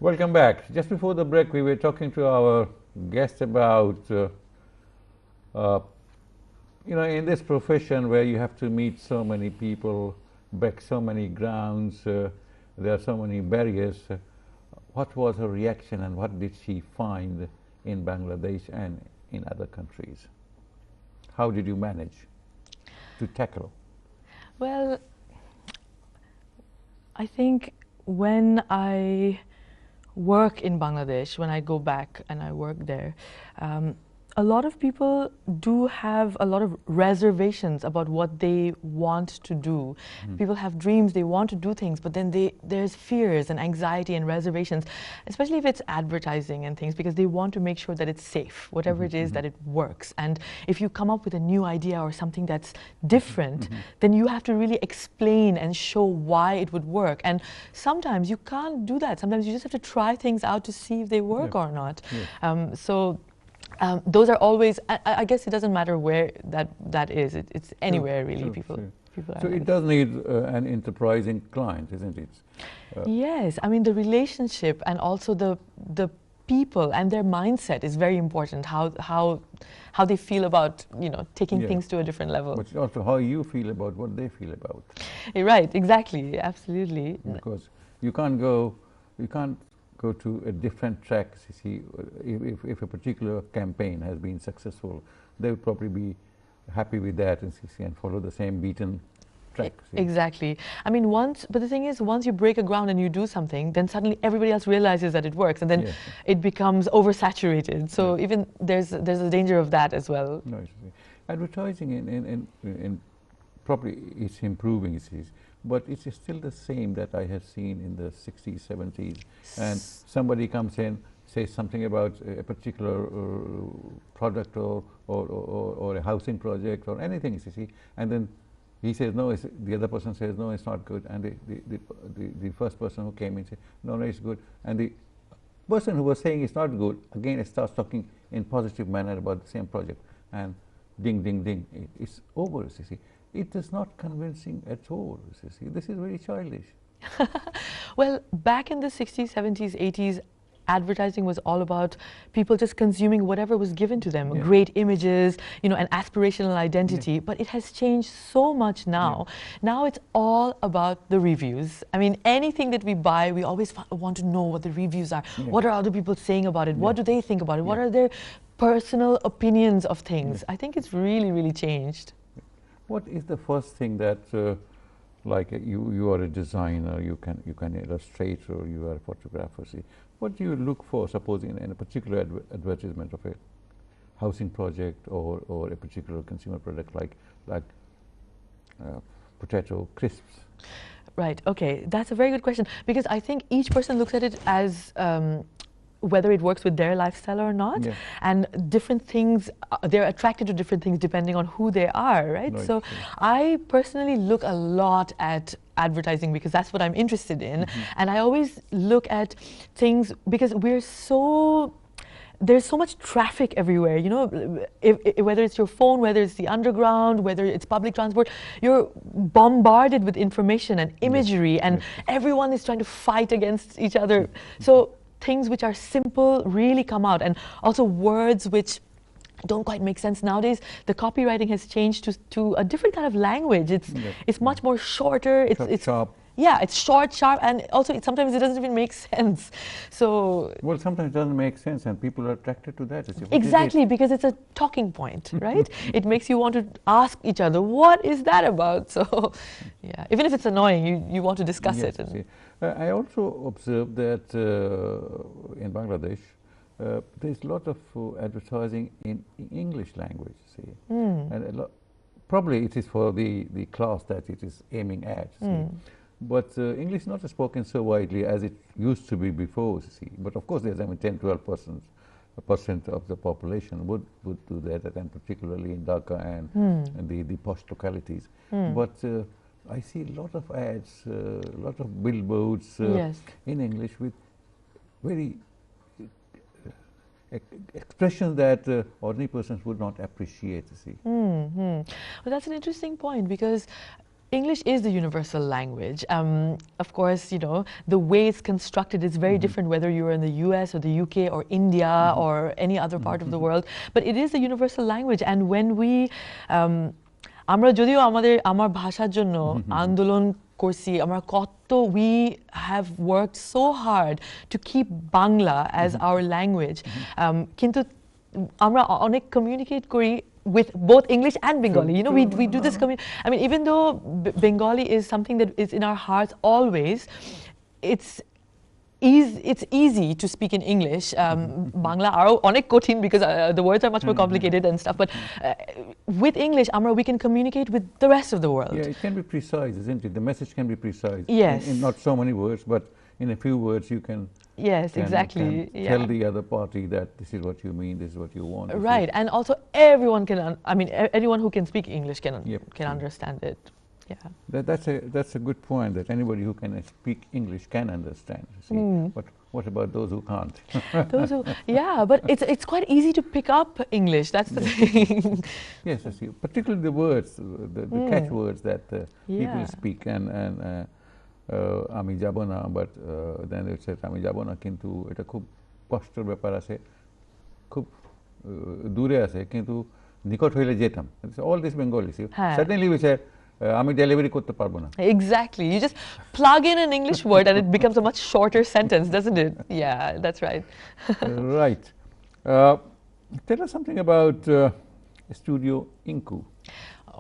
Welcome back. Just before the break, we were talking to our guest about, in this profession where you have to meet so many people, break so many grounds, there are so many barriers. What was her reaction and what did she find in Bangladesh and in other countries? How did you manage to tackle? Well, I think when I work in Bangladesh, when I go back and I work there, a lot of people do have a lot of reservations about what they want to do. People have dreams, they want to do things, but then there's fears and anxiety and reservations, especially if it's advertising and things, because they want to make sure that it's safe, whatever it is, that it works. And if you come up with a new idea or something that's different, then you have to really explain and show why it would work. And sometimes you can't do that. Sometimes you just have to try things out to see if they work or not. Those are always, I guess it doesn't matter where that is. It's anywhere really. People So it does need an enterprising client, isn't it? Yes, I mean the relationship and also the people and their mindset is very important. How they feel about taking things to a different level. But also how you feel about what they feel about. Right, exactly, absolutely. Because you can't go to a different track. You see, if a particular campaign has been successful, they would probably be happy with that and follow the same beaten track. Exactly. I mean, but the thing is, once you break a ground and you do something, then suddenly everybody else realizes that it works, and then it becomes oversaturated. So even there's a danger of that as well. No, advertising in probably it's improving, but it's still the same that I have seen in the 60s, 70s. And somebody comes in, says something about a particular product or a housing project or anything, you see, and then he says no, the other person says no, it's not good, and the first person who came in said no, it's good, and the person who was saying it's not good again starts talking in positive manner about the same project, and ding, ding, ding, it's over, you see. It is not convincing at all, you see. This is very childish. Well, back in the 60s, 70s, 80s, advertising was all about people just consuming whatever was given to them, great images, an aspirational identity, but it has changed so much now. Now it's all about the reviews. I mean, anything that we buy, we always want to know what the reviews are. What are other people saying about it? What do they think about it? What are their personal opinions of things? I think it's really, really changed. What is the first thing that, like you are a designer, you can illustrate, or you are a photographer, see, what do you look for, suppose in a particular advertisement of a housing project or a particular consumer product like potato crisps? Right, okay, that's a very good question, because I think each person looks at it as whether it works with their lifestyle or not, and different things, they're attracted to different things depending on who they are, right? So I personally look a lot at advertising because that's what I'm interested in, and I always look at things because there's so much traffic everywhere, whether it's your phone, whether it's the underground, whether it's public transport, you're bombarded with information and imagery, and everyone is trying to fight against each other. So things which are simple really come out, and also words which don't quite make sense nowadays. The copywriting has changed to a different kind of language. It's much more shorter. It's sharp. Yeah, it's short, sharp, and also sometimes it doesn't even make sense. So well, sometimes it doesn't make sense, and people are attracted to that. Exactly, because it's a talking point, right? It makes you want to ask each other, what is that about? So, yeah, even if it's annoying, you want to discuss it. I also observed that in Bangladesh, there's a lot of advertising in English language, see, and probably it is for the class that it is aiming at, see. But English is not spoken so widely as it used to be before, see. But of course, there's 10–12% of the population would do that, and particularly in Dhaka and the posh localities. But I see a lot of ads, a lot of billboards in English with very expressions that ordinary persons would not appreciate, you see. Well, that's an interesting point, because English is the universal language. Of course, you know, the way it's constructed is very different whether you're in the US or the UK or India or any other part of the world. But it is a universal language. And when we, আমরা যদিও আমার ভাষার জন্য আন্দোলন করছি, আমরা কত, we have worked so hard to keep Bangla as our language. কিন্তু আমরা অনেক communicate করি with both English and Bengali. You know, we do this. I mean, even though Bengali is something that is in our hearts always, it's easy to speak in English. Bangla are onek kothin because the words are much more complicated and stuff. But with English, Amra, we can communicate with the rest of the world. Yeah, it can be precise, isn't it? The message can be precise. Yes. In not so many words, but in a few words you can. Yes, exactly. Tell the other party that this is what you mean, this is what you want. Right, and also everyone can. I mean, anyone who can speak English can understand it. Yeah. That's a good point. That anybody who can speak English can understand. See, but what about those who can't? Those who, yeah, but it's quite easy to pick up English. That's the thing. Yes, I see. Particularly the words, the catchwords that people speak and. আমি যাব না, but then it says আমি যাব না, কিন্তু এটা খুব কষ্টের ব্যাপার আছে, খুব দূরে আছে, কিন্তু নিকট হইলে যেতাম. All this Bengali, see. Suddenly we say আমি ডেলিভারি করতে পারবো না. Exactly. You just plug in an English word and it becomes a much shorter sentence, doesn't it? Yeah, that's right. Right. Tell us something about Studio Inku.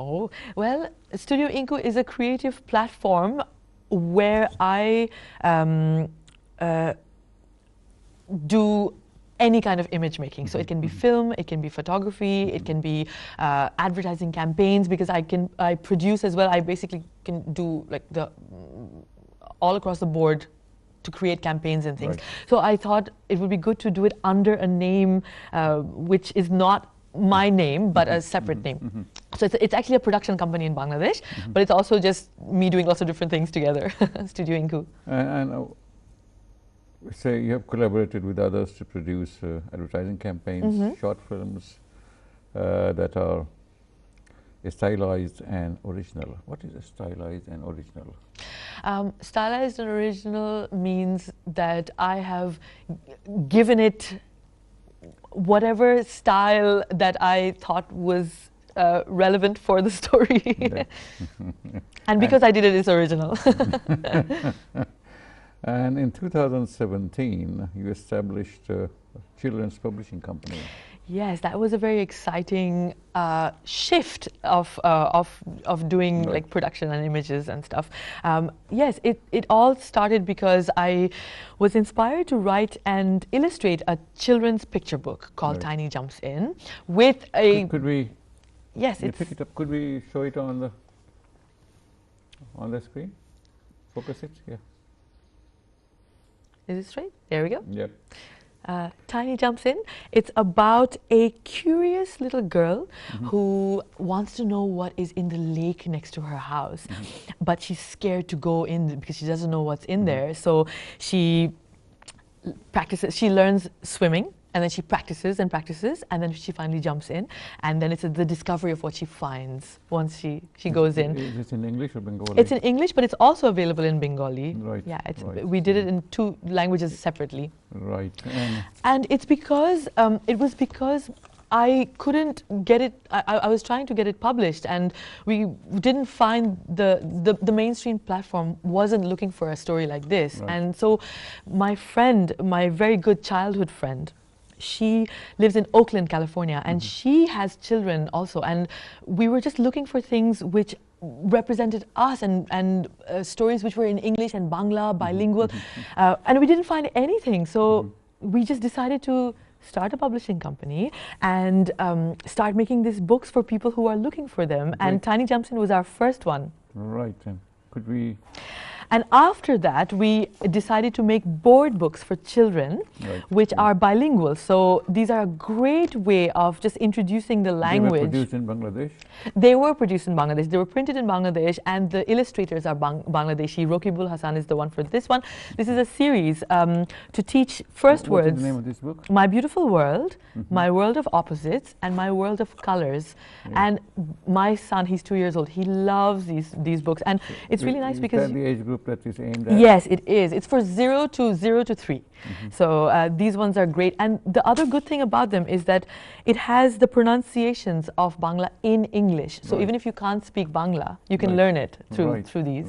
Oh, well, Studio Inku is a creative platform where I do any kind of image making. So it can be film, it can be photography, it can be advertising campaigns, because I produce as well. I basically can do like the all across the board to create campaigns and things. Right. So I thought it would be good to do it under a name which is not my name, but a separate name. So it's actually a production company in Bangladesh, but it's also just me doing lots of different things together. Studio Inku. And say you have collaborated with others to produce advertising campaigns, short films that are stylized and original. What is a stylized and original? Stylized and original means that I have given it whatever style that I thought was relevant for the story. And because I did it, it's original. And in 2017, you established a children's publishing company. Yes, that was a very exciting shift of doing like production and images and stuff. Yes, it all started because I was inspired to write and illustrate a children's picture book called Tiny Jumps In with a... Could we... Yes, it's... Pick it up. Could we show it on the screen? Focus it, yeah. Is it straight? There we go. Yep. Tiny Jumps In. It's about a curious little girl who wants to know what is in the lake next to her house, but she's scared to go in because she doesn't know what's in there. So she practices, she learns swimming, and then she practices and practices, and then she finally jumps in, and then it's the discovery of what she finds once she goes in. Is it in English or Bengali? It's in English, but it's also available in Bengali. Right. Yeah, we did it in 2 languages separately. Right. And it's because it was because I couldn't get it. I was trying to get it published, and we didn't find the mainstream platform wasn't looking for a story like this. Right. And so my friend, my very good childhood friend, she lives in Oakland, California, and she has children also. And we were just looking for things which represented us and stories which were in English and Bangla, bilingual. And we didn't find anything. So we just decided to start a publishing company and start making these books for people who are looking for them. And Tiny Jumps In was our first one. Right. Could we... And after that, we decided to make board books for children, which are bilingual. So these are a great way of just introducing the language. They were produced in Bangladesh? They were produced in Bangladesh. They were printed in Bangladesh, and the illustrators are Bangladeshi. Rokibul Hassan is the one for this one. This is a series to teach first words. What is the name of this book? My Beautiful World, My World of Opposites, and My World of Colors. And my son, he's 2 years old, he loves these books, and it's really nice because... Is that the age group that is aimed at? Yes, it is. It's for 0 to 3. So these ones are great. And the other good thing about them is that it has the pronunciations of Bangla in English. So even if you can't speak Bangla, you can learn it through these.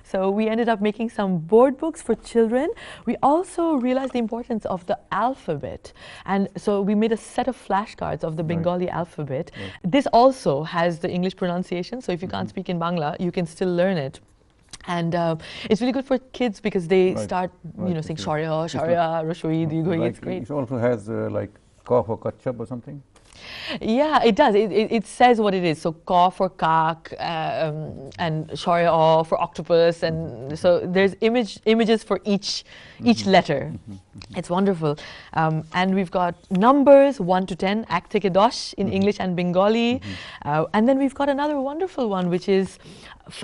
So we ended up making some board books for children. We also realized the importance of the alphabet. And so we made a set of flashcards of the Bengali alphabet. This also has the English pronunciation. So if you can't speak in Bangla, you can still learn it. And it's really good for kids because they start, you know, saying Sharia, Rashoi, Digoi. It's great. It also has like Ka for Kachap or something? Yeah, it does. It says what it is. So Ka for Kak, and Sharia for octopus, and so there's images for each letter. It's wonderful. And we've got numbers 1 to 10, Ek Theke Dosh in English and Bengali. And then we've got another wonderful one, which is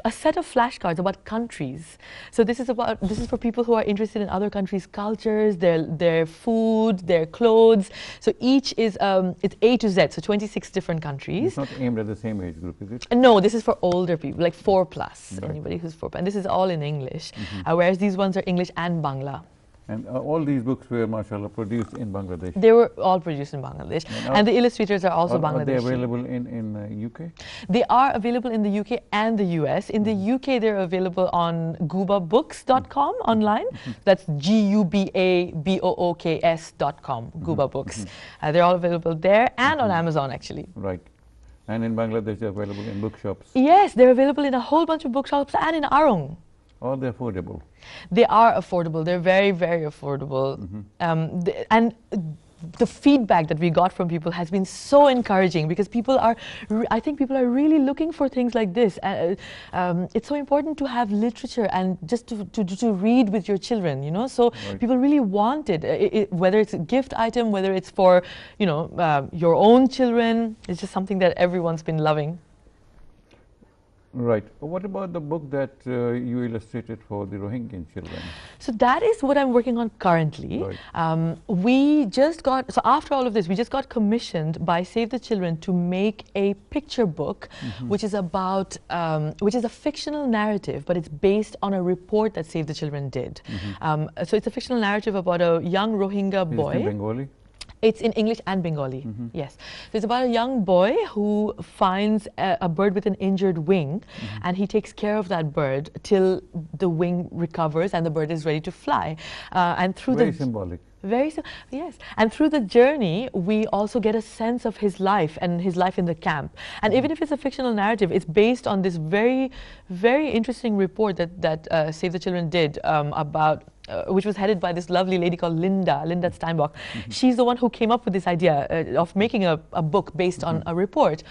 a set of flashcards about countries. So this is for people who are interested in other countries' cultures, their food, their clothes. So each is it's A to Z, so 26 different countries. It's not aimed at the same age group, is it? No, this is for older people, like 4+, anybody who's 4+. And this is all in English, whereas these ones are English and Bangla. And all these books were, mashallah, produced in Bangladesh? They were all produced in Bangladesh. And the illustrators are also Bangladeshi. Are they available in UK? They are available in the UK and the US. In the UK, they're available on gubabooks.com online. That's GUBABOOKS.com, Guba Books. They're all available there and on Amazon, actually. Right. And in Bangladesh, they're available in bookshops? Yes, they're available in a whole bunch of bookshops and in Arong. Are they affordable? They are affordable. They're very, very affordable. And the feedback that we got from people has been so encouraging because I think people are really looking for things like this. It's so important to have literature and just to read with your children, you know. So people really want it, whether it's a gift item, whether it's for, you know, your own children. It's just something that everyone's been loving. Right. What about the book that you illustrated for the Rohingya children? So that is what I'm working on currently. So after all of this, we just got commissioned by Save the Children to make a picture book, which is about, which is a fictional narrative, but it's based on a report that Save the Children did. So it's a fictional narrative about a young Rohingya boy. Is it in Bengali? It's in English and Bengali, yes. So it's about a young boy who finds a bird with an injured wing, and he takes care of that bird till the wing recovers and the bird is ready to fly. And through Very symbolic. Yes. And through the journey, we also get a sense of his life and his life in the camp. And even if it's a fictional narrative, it's based on this very, very interesting report that Save the Children did about which was headed by this lovely lady called Linda Steinbach. She's the one who came up with this idea of making a book based on a report.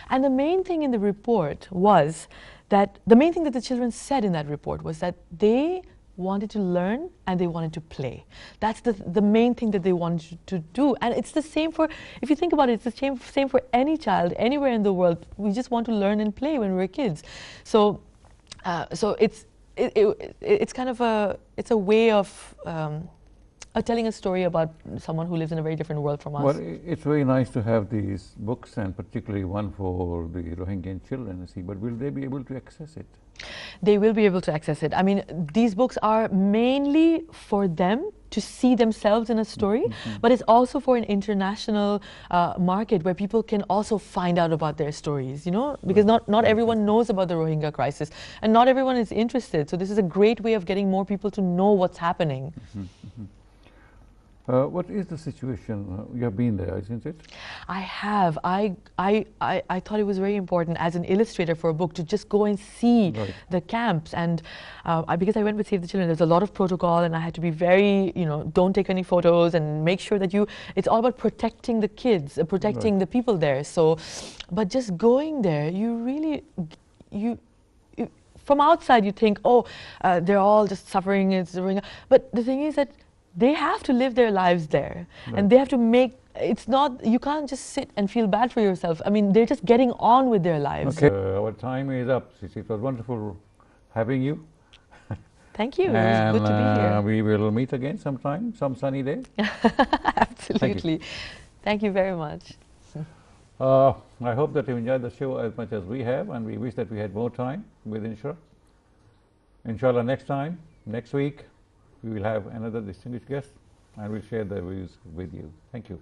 And the main thing in the report was that, the main thing that the children said in that report was that they wanted to learn and they wanted to play. That's the main thing that they wanted to do. And it's the same for, if you think about it, it's the same for any child anywhere in the world. We just want to learn and play when we're kids. So it's kind of it's a way of telling a story about someone who lives in a very different world from us. Well, it's very nice to have these books, and particularly one for the Rohingya children, but will they be able to access it? They will be able to access it. I mean, these books are mainly for them to see themselves in a story, but it's also for an international market where people can also find out about their stories, you know, because not everyone knows about the Rohingya crisis and not everyone is interested. So this is a great way of getting more people to know what's happening. What is the situation? You have been there, isn't it? I have. I thought it was very important as an illustrator for a book to just go and see the camps. And because I went with Save the Children, there's a lot of protocol and I had to be very, you know, don't take any photos and make sure that it's all about protecting the kids, protecting the people there. So, but just going there, you really, from outside you think, oh, they're all just suffering, but the thing is that they have to live their lives there, and they have to make, it's not, you can't just sit and feel bad for yourself. I mean, they're just getting on with their lives. Okay, our time is up. It was wonderful having you. Thank you. It was good to be here. We will meet again sometime, some sunny day. Absolutely. Thank you very much. I hope that you enjoyed the show as much as we have, and we wish that we had more time with Inshra. Inshallah, next week, we will have another distinguished guest, and we'll share their views with you. Thank you.